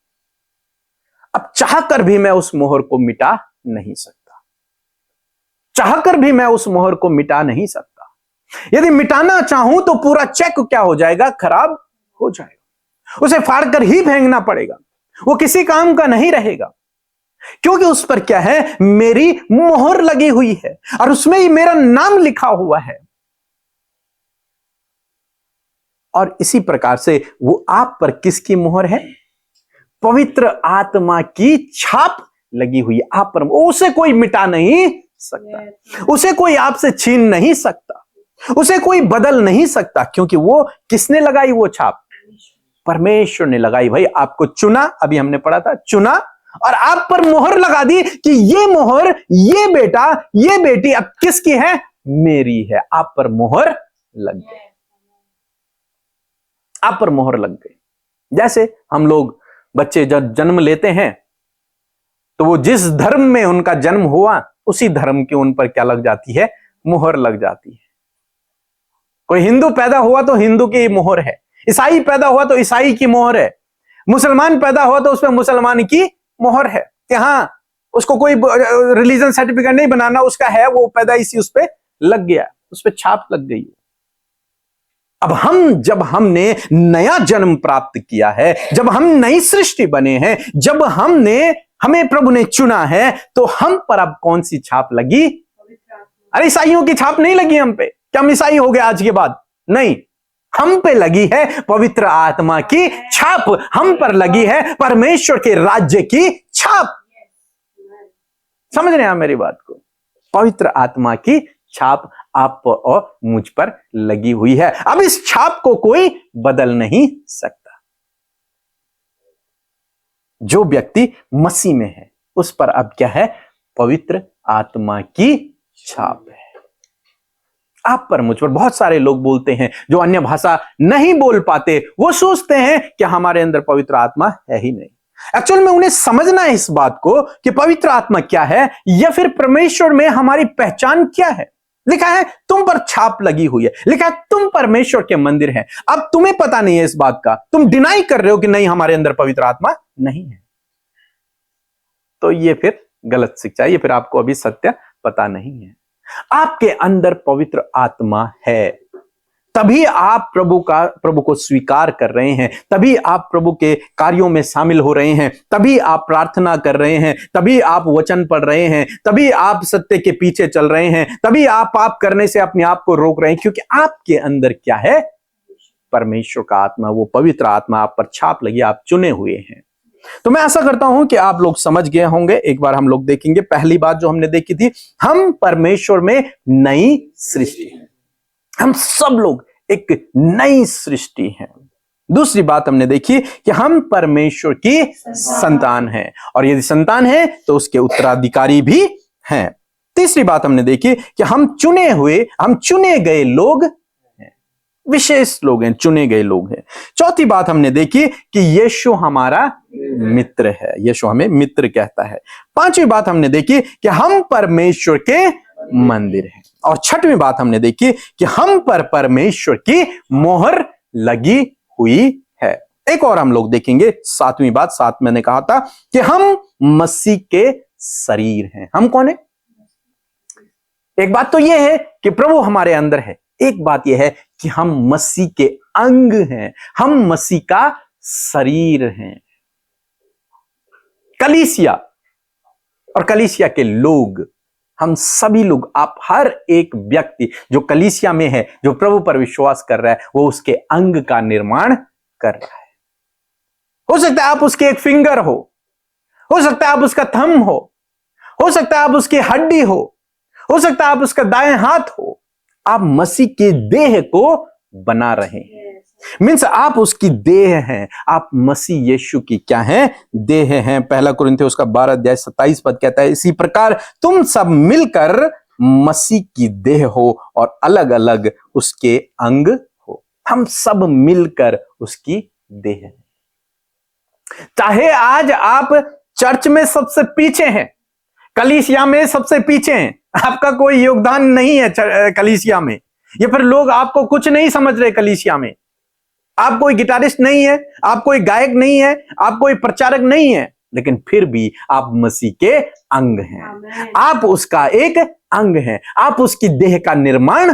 अब चाहकर भी मैं उस मोहर को मिटा नहीं सकता। चाहकर भी मैं उस मोहर को मिटा नहीं सकता। यदि मिटाना चाहूं तो पूरा चेक क्या हो जाएगा? खराब हो जाएगा। उसे फाड़कर ही फेंकना पड़ेगा, वो किसी काम का नहीं रहेगा। क्योंकि उस पर क्या है, मेरी मोहर लगी हुई है और उसमें ही मेरा नाम लिखा हुआ है। और इसी प्रकार से वो आप पर किसकी मोहर है? पवित्र आत्मा की छाप लगी हुई है आप पर। उसे कोई मिटा नहीं सकता, उसे कोई आपसे छीन नहीं सकता, उसे कोई बदल नहीं सकता, क्योंकि वो किसने लगाई वो छाप? परमेश्वर ने लगाई। भाई आपको चुना, अभी हमने पढ़ा था, चुना और आप पर मोहर लगा दी कि ये मोहर, ये बेटा, ये बेटी अब किसकी है? मेरी है। आप पर मोहर लग गई, आप पर मोहर लग गई। जैसे हम लोग बच्चे जब जन्म लेते हैं तो वो जिस धर्म में उनका जन्म हुआ उसी धर्म की उन पर क्या लग जाती है? मोहर लग जाती है। कोई हिंदू पैदा हुआ तो हिंदू की मोहर है, ईसाई पैदा हुआ तो ईसाई की मोहर है, मुसलमान पैदा हुआ तो उसमें मुसलमान की मोहर है। हाँ, उसको कोई रिलीजन सर्टिफिकेट नहीं बनाना, उसका है, वो पैदाइशी उस पर लग गया, उस पर छाप लग गई। अब जब हमने नया जन्म प्राप्त किया है, जब हम नई सृष्टि बने हैं, जब हमें प्रभु ने चुना है, तो हम पर अब कौन सी छाप लगी? अरे ईसाइयों की छाप नहीं लगी हम पे। क्या हम ईसाई हो गए आज के बाद? नहीं, हम पे लगी है पवित्र आत्मा की छाप, हम पर लगी है परमेश्वर के राज्य की छाप। समझ रहे हैं आप मेरी बात को? पवित्र आत्मा की छाप आप और मुझ पर लगी हुई है। अब इस छाप को कोई बदल नहीं सकता। जो व्यक्ति मसीह में है उस पर अब क्या है? पवित्र आत्मा की छाप है। आप पर, मुझ पर। बहुत सारे लोग बोलते हैं जो अन्य भाषा नहीं बोल पाते, वो सोचते हैं कि हमारे अंदर पवित्र आत्मा है ही नहीं। एक्चुअल में उन्हें समझना है इस बात को कि पवित्र आत्मा क्या है, या फिर परमेश्वर में हमारी पहचान क्या है। लिखा है तुम पर छाप लगी हुई है, लिखा है तुम परमेश्वर के मंदिर हैं। अब तुम्हें पता नहीं है इस बात का, तुम डिनाई कर रहे हो कि नहीं हमारे अंदर पवित्र आत्मा नहीं है। तो ये फिर गलत शिक्षा, ये फिर आपको अभी सत्य पता नहीं है। आपके अंदर पवित्र आत्मा है, तभी आप प्रभु को स्वीकार कर रहे हैं, तभी आप प्रभु के कार्यों में शामिल हो रहे हैं, तभी आप प्रार्थना कर रहे हैं, तभी आप वचन पढ़ रहे हैं, तभी आप सत्य के पीछे चल रहे हैं, तभी आप पाप करने से अपने आप को रोक रहे हैं, क्योंकि आपके अंदर क्या है? परमेश्वर का आत्मा, वो पवित्र आत्मा आप पर छाप लगी, आप चुने हुए हैं। तो मैं आशा करता हूं कि आप लोग समझ गए होंगे। एक बार हम लोग देखेंगे पहली बात जो हमने देखी थी, हम परमेश्वर में नई सृष्टि हैं। हम सब लोग एक नई सृष्टि हैं। दूसरी बात हमने देखी कि हम परमेश्वर की संतान हैं, और यदि संतान है तो उसके उत्तराधिकारी भी हैं। तीसरी बात हमने देखी कि हम चुने गए लोग हैं, विशेष लोग हैं, चुने गए लोग हैं। चौथी बात हमने देखी कि यीशु हमारा मित्र है, यीशु हमें मित्र कहता है। पांचवी बात हमने देखी कि हम परमेश्वर के मंदिर हैं। और छठवीं बात हमने देखी कि हम पर परमेश्वर की मोहर लगी हुई है। एक और हम लोग देखेंगे, सातवीं बात। सात मैंने कहा था कि हम मसीह के शरीर हैं। हम कौन है? एक बात तो यह है कि प्रभु हमारे अंदर है, एक बात यह है कि हम मसीह के अंग हैं, हम मसीह का शरीर हैं। कलीसिया और कलीसिया के लोग, हम सभी लोग, आप हर एक व्यक्ति जो कलीसिया में है, जो प्रभु पर विश्वास कर रहा है, वो उसके अंग का निर्माण कर रहा है। हो सकता है आप उसके एक फिंगर हो सकता है आप उसका थंब हो सकता है आप उसकी हड्डी हो सकता है आप उसका दाएं हाथ हो। आप मसीह के देह को बना रहे हैं। मीन्स आप उसकी देह हैं, आप मसीह यीशु की क्या हैं? देह हैं। पहला कुरिन्थियों उसका 12 अध्याय 27 पद कहता है, इसी प्रकार तुम सब मिलकर मसीह की देह हो और अलग अलग उसके अंग हो। हम सब मिलकर उसकी देह हैं। चाहे आज आप चर्च में सबसे पीछे हैं, कलीसिया में सबसे पीछे हैं, आपका कोई योगदान नहीं है कलीसिया में, या फिर लोग आपको कुछ नहीं समझ रहे कलीसिया में, आप कोई गिटारिस्ट नहीं है, आप कोई गायक नहीं है, आप कोई प्रचारक नहीं है, लेकिन फिर भी आप मसीह के अंग हैं। आप उसका एक अंग हैं, आप उसकी देह का निर्माण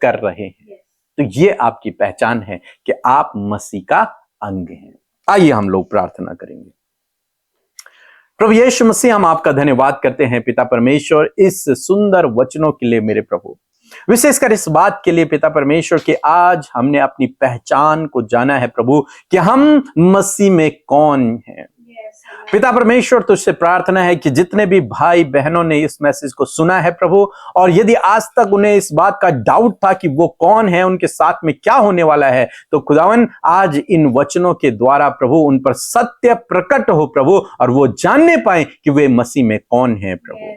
कर रहे हैं। तो ये आपकी पहचान है कि आप मसीह का अंग हैं। आइए हम लोग प्रार्थना करेंगे। प्रभु यीशु मसीह, हम आपका धन्यवाद करते हैं पिता परमेश्वर इस सुंदर वचनों के लिए मेरे प्रभु। विशेषकर इस बात के लिए पिता परमेश्वर कि आज हमने अपनी पहचान को जाना है प्रभु, कि हम मसीह में कौन हैं। पिता परमेश्वर, तुझसे प्रार्थना है कि जितने भी भाई बहनों ने इस मैसेज को सुना है प्रभु, और यदि आज तक उन्हें इस बात का डाउट था कि वो कौन है, उनके साथ में क्या होने वाला है, तो खुदावन आज इन वचनों के द्वारा प्रभु उन पर सत्य प्रकट हो प्रभु, और वो जानने पाए कि वे मसीह में कौन है प्रभु,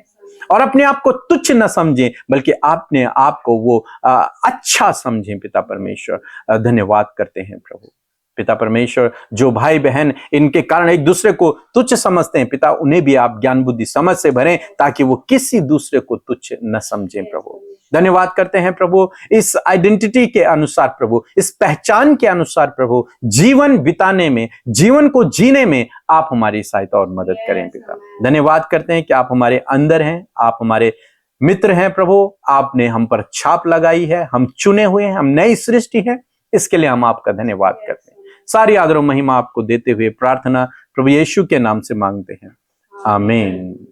और अपने आप को तुच्छ न समझें बल्कि अपने आप को वो अच्छा समझें। पिता परमेश्वर, धन्यवाद करते हैं प्रभु। पिता परमेश्वर, जो भाई बहन इनके कारण एक दूसरे को तुच्छ समझते हैं पिता, उन्हें भी आप ज्ञान बुद्धि समझ से भरें ताकि वो किसी दूसरे को तुच्छ न समझें प्रभु। धन्यवाद करते हैं प्रभु, इस आइडेंटिटी के अनुसार प्रभु, इस पहचान के अनुसार प्रभु, जीवन बिताने में, जीवन को जीने में आप हमारी सहायता और मदद करें पिता। धन्यवाद करते हैं कि आप हमारे अंदर हैं, आप हमारे मित्र हैं प्रभु, आपने हम पर छाप लगाई है, हम चुने हुए हैं, हम नई सृष्टि हैं। इसके लिए हम आपका धन्यवाद करते हैं। सारी आदर और महिमा आपको देते हुए प्रार्थना प्रभु यीशु के नाम से मांगते हैं, आमीन।